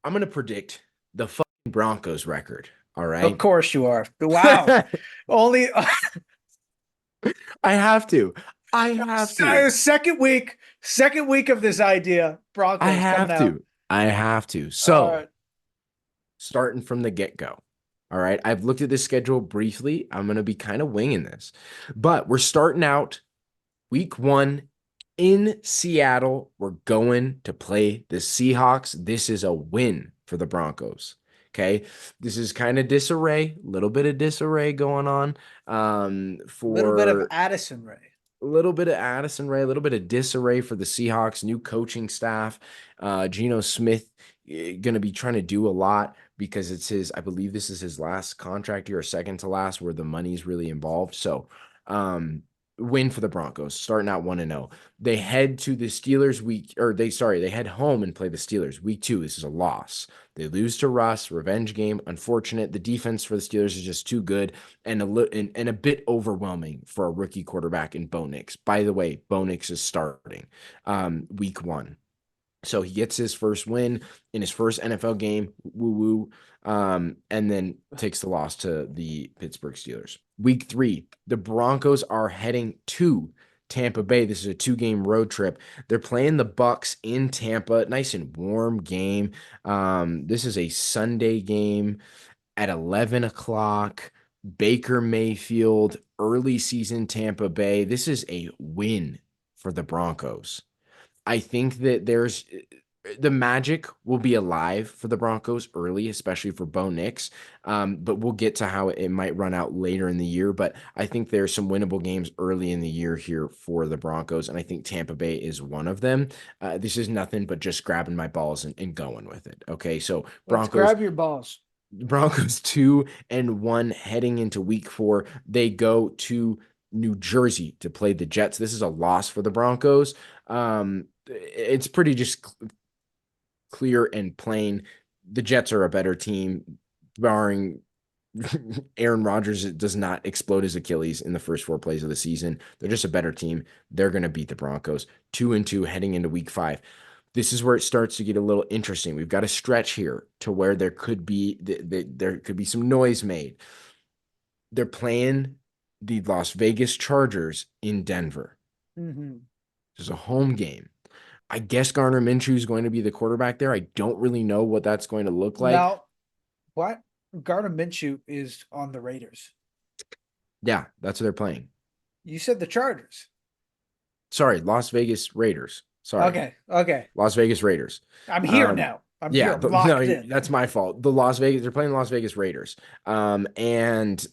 I'm gonna predict the fucking Broncos record. All Of right. course you are. Wow. Only I have to. I have to. second week of this idea. I Broncos coming have out. to. I have to. All So, right. starting from the get-go. All right. I've looked at this schedule briefly. I'm gonna be kind of winging this. But we're starting out week 1 in Seattle. We're going to play the Seahawks. This is a win for the Broncos. Okay. This is kind of disarray, a little bit of disarray going on Little bit of for Addison Ray. a little bit of Addison Ray, a little bit of disarray for the Seahawks, new coaching staff. Geno Smith going to be trying to do a lot because it's his, I believe this is his last contract year or second to last where the money's really involved. So, um, win for the Broncos, starting out 1-0. They head to the Steelers they head home and play the Steelers. Week 2, this is a loss. They lose to Russ, revenge game. Unfortunate. The defense for the Steelers is just too good and a bit overwhelming for a rookie quarterback in Bo Nix. By the way, Bo Nix is starting week 1. So he gets his first win in his first NFL game, woo woo, and then takes the loss to the Pittsburgh Steelers. Week 3, the Broncos are heading to Tampa Bay. This is a 2-game road trip. They're playing the Bucks in Tampa. Nice and warm game. This is a Sunday game at 11 o'clock. Baker Mayfield, early season Tampa Bay. This is a win for the Broncos. I think that the magic will be alive for the Broncos early, especially for Bo Nix. But we'll get to how it might run out later in the year. But I think there's some winnable games early in the year here for the Broncos, and I think Tampa Bay is one of them. This is nothing but just grabbing my balls and going with it. Okay, so Let's Broncos grab your balls. Broncos 2-1 heading into week 4. They go to New Jersey to play the Jets. This is a loss for the Broncos. It's pretty just clear and plain. The Jets are a better team, barring Aaron Rodgers does not explode his Achilles in the first 4 plays of the season. They're just a better team. They're going to beat the Broncos 2-2 heading into week 5. This is where it starts to get a little interesting. We've got a stretch here to where there could be some noise made. They're playing the Las Vegas Chargers in Denver. Mm-hmm. This is a home game. I guess Garner Minshew is going to be the quarterback there. I don't really know what that's going to look like. Now, what? Gardner Minshew is on the Raiders. Yeah, that's what they're playing. You said the Chargers. Sorry, Las Vegas Raiders. Sorry, Okay. Okay. Las Vegas Raiders. I'm here Um, now. I'm here. yeah, I'm locked no, in. that's my fault. They're playing Las Vegas Raiders. And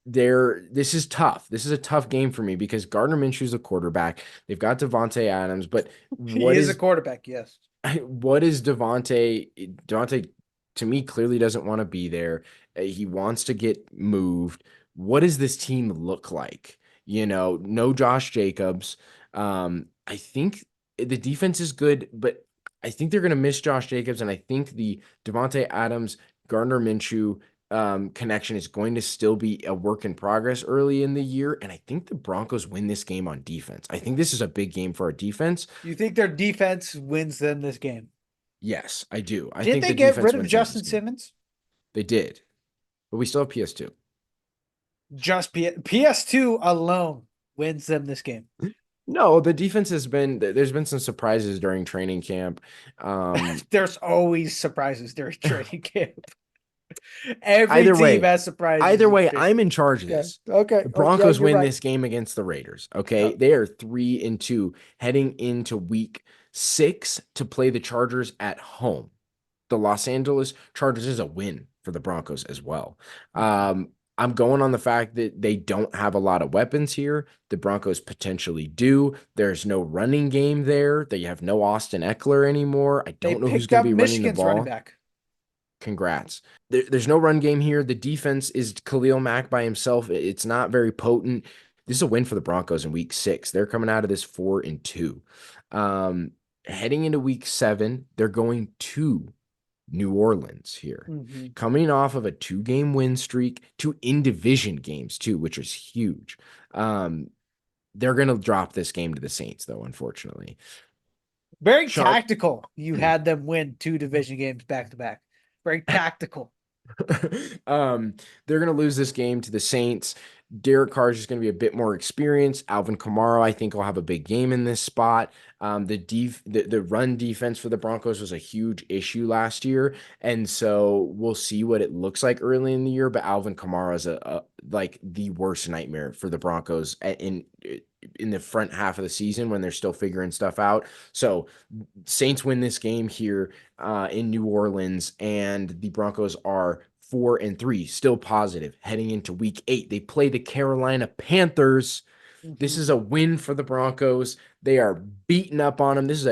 this is tough. This is a tough game for me because Gardner Minshew's a quarterback. They've got Devontae Adams, but He what is a is quarterback, yes. what is Devontae? Devontae to me clearly doesn't want to be there. He wants to get moved. What does this team look like? No Josh Jacobs. I think the defense is good, but I think they're going to miss Josh Jacobs, and I think the Devontae Adams, Gardner Minshew connection is going to still be a work in progress early in the year. And I think the Broncos win this game on defense. I think this is a big game for our defense. You think their defense wins them this game? Yes, I do. I Didn't think they the get defense rid of wins them this Justin game. Simmons? They did, but we still have PS2. Just PS2 alone wins them this game. No, the defense there's been some surprises during training camp. There's always surprises during training camp. Every Either team way, has surprises. either way, I'm in charge of Okay. this. Okay. The Oh, yeah, Broncos you're win right. this game against the Raiders. Okay. Yep. They are 3-2 heading into week 6 to play the Chargers at home. The Los Angeles Chargers is a win for the Broncos as well. I'm going on the fact that they don't have a lot of weapons here. The Broncos potentially do. There's no running game there. They have no Austin Eckler anymore. I They don't know who's picked going up to be running the Michigan's running ball. back. Congrats. There's no run game here. The defense is Khalil Mack by himself. It's not very potent. This is a win for the Broncos in week 6. They're coming out of this 4-2. Heading into week 7, they're going to New Orleans here. Mm-hmm. Coming off of a 2-game win streak, 2 in-division games too, which is huge. They're going to drop this game to the Saints, though, unfortunately. Very Sean, tactical. You had them win 2 division games back to back. Very tactical. they're going to lose this game to the Saints. Derek Carr is just going to be a bit more experienced. Alvin Kamara, I think, will have a big game in this spot. The run defense for the Broncos was a huge issue last year, and so we'll see what it looks like early in the year. But Alvin Kamara is a like the worst nightmare for the Broncos in the front half of the season when they're still figuring stuff out. So Saints win this game here in New Orleans, and the Broncos are 4-3, still positive heading into week 8. They play the Carolina Panthers. This is a win for the Broncos. They are beating up on them. This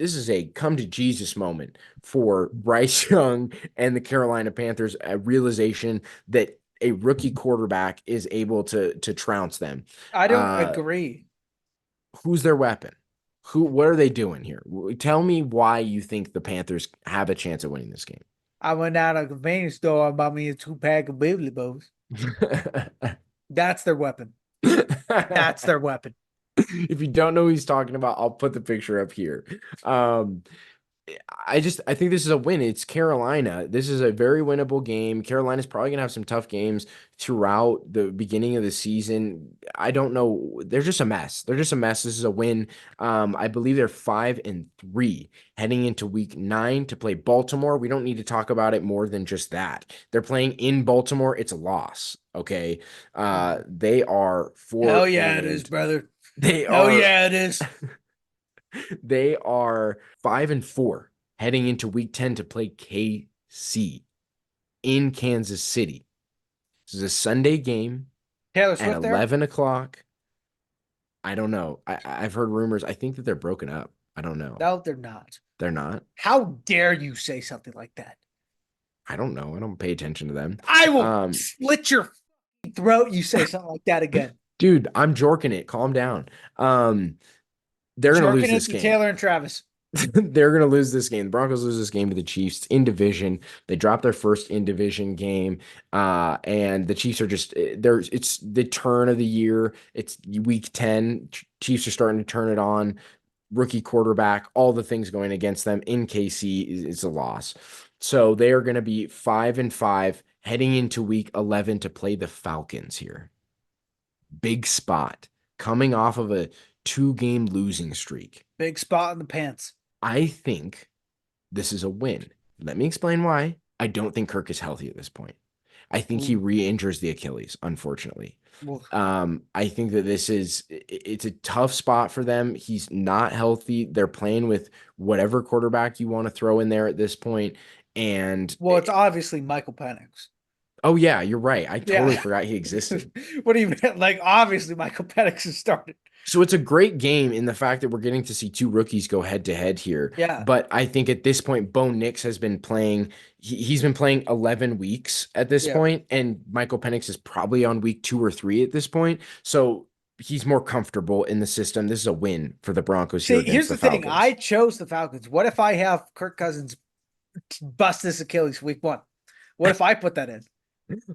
is a come to Jesus moment for Bryce Young and the Carolina Panthers, a realization that a rookie quarterback is able to trounce them. I don't agree. Who's their weapon? What are they doing here? Tell me why you think the Panthers have a chance of winning this game. I went down to a convenience store and bought me a 2-pack of Bibbly Bows. That's their weapon. That's their weapon. If you don't know who he's talking about, I'll put the picture up here. I think this is a win. It's Carolina. This is a very winnable game. Carolina's probably gonna have some tough games throughout the beginning of the season. I don't know. They're just a mess. They're just a mess. This is a win. I believe they're 5-3 heading into week 9 to play Baltimore. We don't need to talk about it more than just that. They're playing in Baltimore. It's a loss. Okay. They are 4. Hell yeah, it is, brother. They Hell are. yeah, it is. They are 5-4 heading into week 10 to play KC in Kansas City. This is a Sunday game Taylor at Swift there? 11 o'clock. I don't know. I've heard rumors. I think that they're broken up. I don't know. No, they're not. They're not. How dare you say something like that? I don't know. I don't pay attention to them. I will slit your throat. You say something like that again. Dude, I'm jorking it. Calm down. They're going to lose this game. Taylor and Travis. They're going to lose this game. The Broncos lose this game to the Chiefs in division. They dropped their first in division game. And the Chiefs are just it's the turn of the year. It's week 10. Chiefs are starting to turn it on. Rookie quarterback, all the things going against them in KC is a loss. So they are going to be 5-5 heading into week 11 to play the Falcons here. Big spot coming off of a 2-game losing streak. Big spot in the pants. I think this is a win. Let me explain why. I don't think Kirk is healthy at this point. I think he re-injures the Achilles, unfortunately. I think that it's a tough spot for them. He's not healthy. They're playing with whatever quarterback you want to throw in there at this point. And it's obviously Michael Penix. Oh yeah, you're right. I totally forgot he existed. What do you mean? Like, obviously Michael Penix has started. So it's a great game in the fact that we're getting to see 2 rookies go head to head here. Yeah. But I think at this point, Bo Nix has been playing. He's been playing 11 weeks at this point, and Michael Penix is probably on week 2 or 3 at this point. So he's more comfortable in the system. This is a win for the Broncos. See, here's the thing. I chose the Falcons. What if I have Kirk Cousins bust this Achilles week 1? What if I put that in?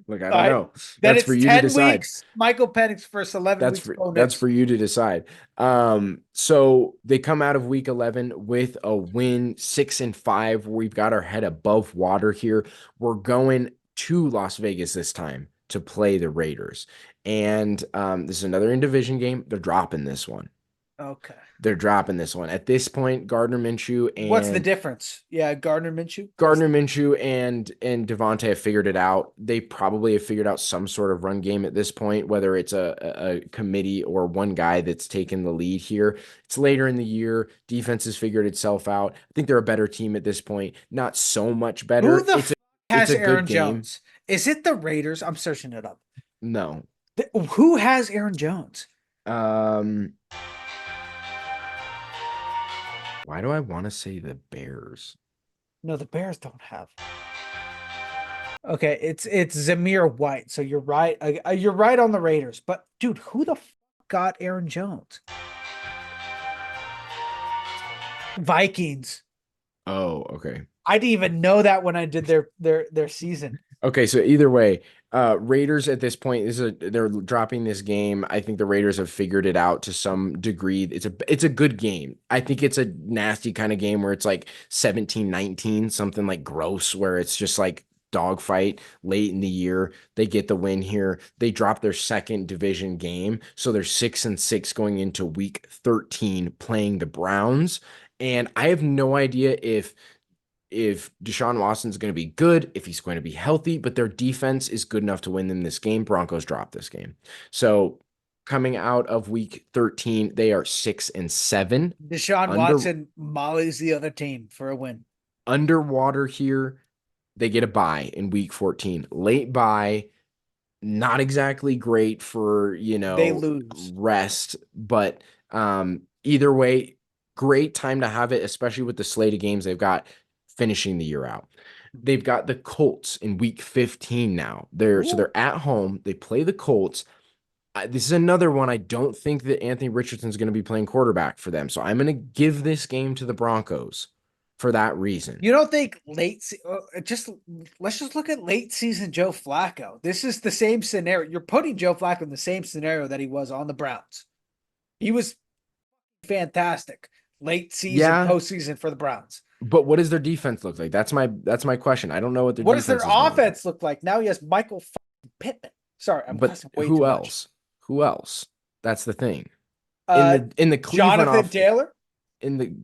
Look, I don't know. That's for you to decide. Weeks, Michael Penix first 11 weeks. That's for you to decide. So they come out of week 11 with a win, 6-5. We've got our head above water here. We're going to Las Vegas this time to play the Raiders. And this is another in-division game. They're dropping this one. Okay. They're dropping this one. At this point, Gardner Minshew and what's the difference? Yeah, Gardner Minshew and Devontae have figured it out. They probably have figured out some sort of run game at this point, whether it's a committee or one guy that's taken the lead here. It's later in the year. Defense has figured itself out. I think they're a better team at this point. Not so much better. Who the has Aaron Jones? Is it the Raiders? I'm searching it up. No. Who has Aaron Jones? Why do I want to say the Bears? No, the Bears don't have. Okay, it's Zamir White. So you're right. You're right on the Raiders. But dude, who the got Aaron Jones? Vikings. Oh, okay. I didn't even know that when I did their season. Okay, so either way, Raiders at this point they're dropping this game. I think the Raiders have figured it out to some degree. It's a good game. I think it's a nasty kind of game where it's like 17-19, something like gross, where it's just like dogfight late in the year. They get the win here. They drop their second division game, so they're 6-6 going into week 13 playing the Browns. And I have no idea if Deshaun Watson's going to be good, if he's going to be healthy, but their defense is good enough to win them this game. Broncos drop this game. So coming out of week 13, they are 6-7. Deshaun Under Watson mollies the other team for a win. underwater here. They get a bye in week 14. Late bye, not exactly great for, They lose. rest, but either way, great time to have it, especially with the slate of games they've got finishing the year out. They've got the Colts in week 15 now. They're at home. They play the Colts. This is another one. I don't think that Anthony Richardson's going to be playing quarterback for them. So I'm going to give this game to the Broncos for that reason. You don't think just let's just look at late season Joe Flacco. This is the same scenario. You're putting Joe Flacco in the same scenario that he was on the Browns. He was fantastic late season, Yeah, postseason for the Browns. but what does their defense look like? That's my question. I don't know what their What does their defense is going to look like. offense look like? Now he has Michael Pittman. Sorry, I'm But cussing way too who much. else? Who else? That's the thing. In the Cleveland Jonathan Taylor. in the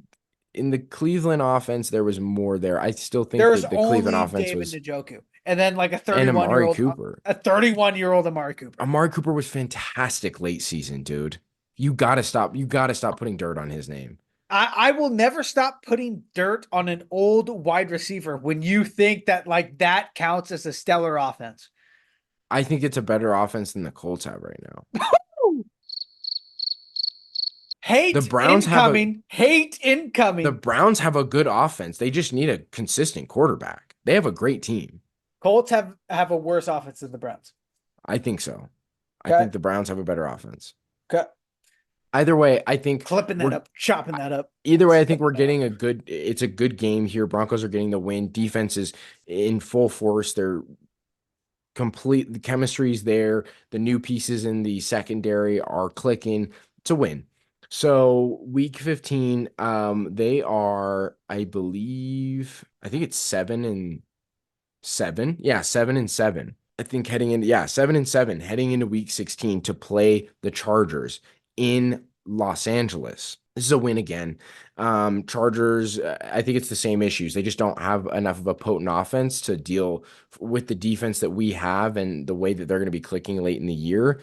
in the Cleveland offense, there was more there. I still think There's that the Cleveland only offense David was Njoku, and then like a and 31 year Amari old, Cooper. a 31-year-old Amari Cooper. Amari Cooper was fantastic late season, dude. You gotta stop. You gotta stop putting dirt on his name. I will never stop putting dirt on an old wide receiver when you think that like that counts as a stellar offense. I think it's a better offense than the Colts have right now. Hate The Browns have a incoming. Hate the incoming. Browns have a good offense. They just need a consistent quarterback. They have a great team. Colts have a worse offense than the Browns. I think so. I Okay. think the Browns have a better offense. Okay. Either way, I think Clipping that up, chopping that up. either way, I think we're getting it's a good game here. Broncos are getting the win. Defense is in full force. They're complete. The chemistry's there. The new pieces in the secondary are clicking. It's a win. So week 15, they are, I think it's 7-7. Yeah, 7-7. I think heading into 7-7, heading into week 16 to play the Chargers in Los Angeles. This is a win again. Chargers, I think it's the same issues. They just don't have enough of a potent offense to deal with the defense that we have and the way that they're going to be clicking late in the year.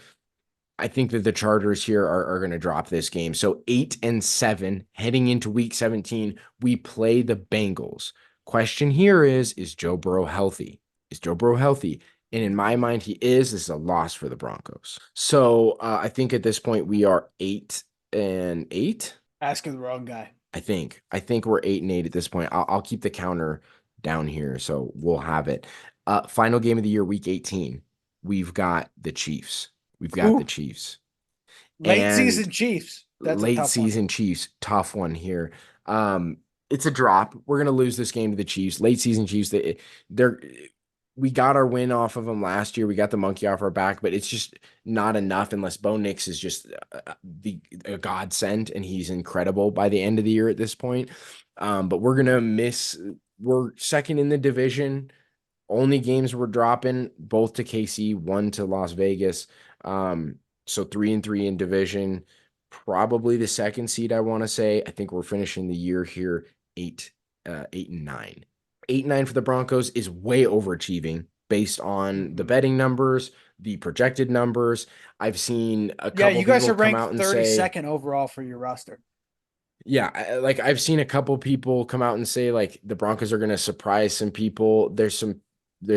I think that the Chargers here are going to drop this game. So 8-7 heading into week 17, we play the Bengals. Question here is Joe Burrow healthy? Is Joe Burrow healthy? And in my mind, he is. This is a loss for the Broncos. So I think at this point we are 8-8. Asking the wrong guy. I think we're 8-8 at this point. I'll keep the counter down here, so we'll have it. Final game of the year, week 18. We've got the Chiefs. Late season Chiefs. That's late a tough season one. Chiefs. Tough one here. It's a drop. We're gonna lose this game to the Chiefs. Late season Chiefs. We got our win off of them last year. We got the monkey off our back, but it's just not enough unless Bo Nix is just a godsend and he's incredible by the end of the year at this point. But we're gonna miss. We're second in the division. Only games we're dropping, both to KC, one to Las Vegas. So 3-3 in division. Probably the second seed, I want to say. I think we're finishing the year here 8-9. 8-9 for the Broncos is way overachieving based on the betting numbers, the projected numbers. I've seen a couple you guys people are come ranked out and say 32nd overall for your roster. Yeah, like I've seen a couple people come out and say like the Broncos are going to surprise some people. There's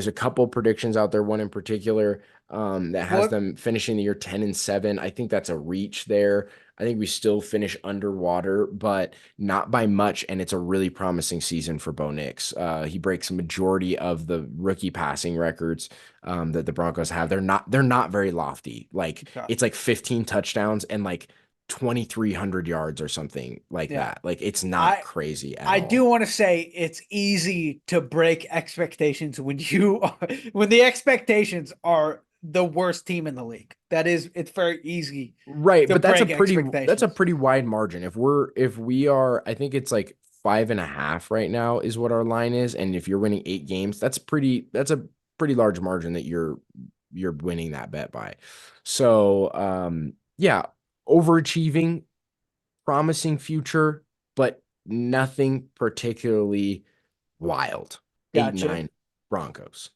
a couple predictions out there, one in particular that has them finishing the year 10-7. I think that's a reach there. I think we still finish underwater, but not by much, and it's a really promising season for Bo Nix. He breaks a majority of the rookie passing records that the Broncos have. They're not very lofty. Like it's like 15 touchdowns and like 2,300 yards or something like Yeah. that. Like it's not I crazy at I do all. want to say it's easy to break expectations when you are, when the expectations are the worst team in the league. It's very easy Right, to but that's break a expectations. pretty wide margin. If we are, I think it's like 5.5 right now is what our line is. And if you're winning 8 games, that's a pretty large margin that you're winning that bet by. So yeah, overachieving, promising future, but nothing particularly wild. Eight, Gotcha. nine Broncos.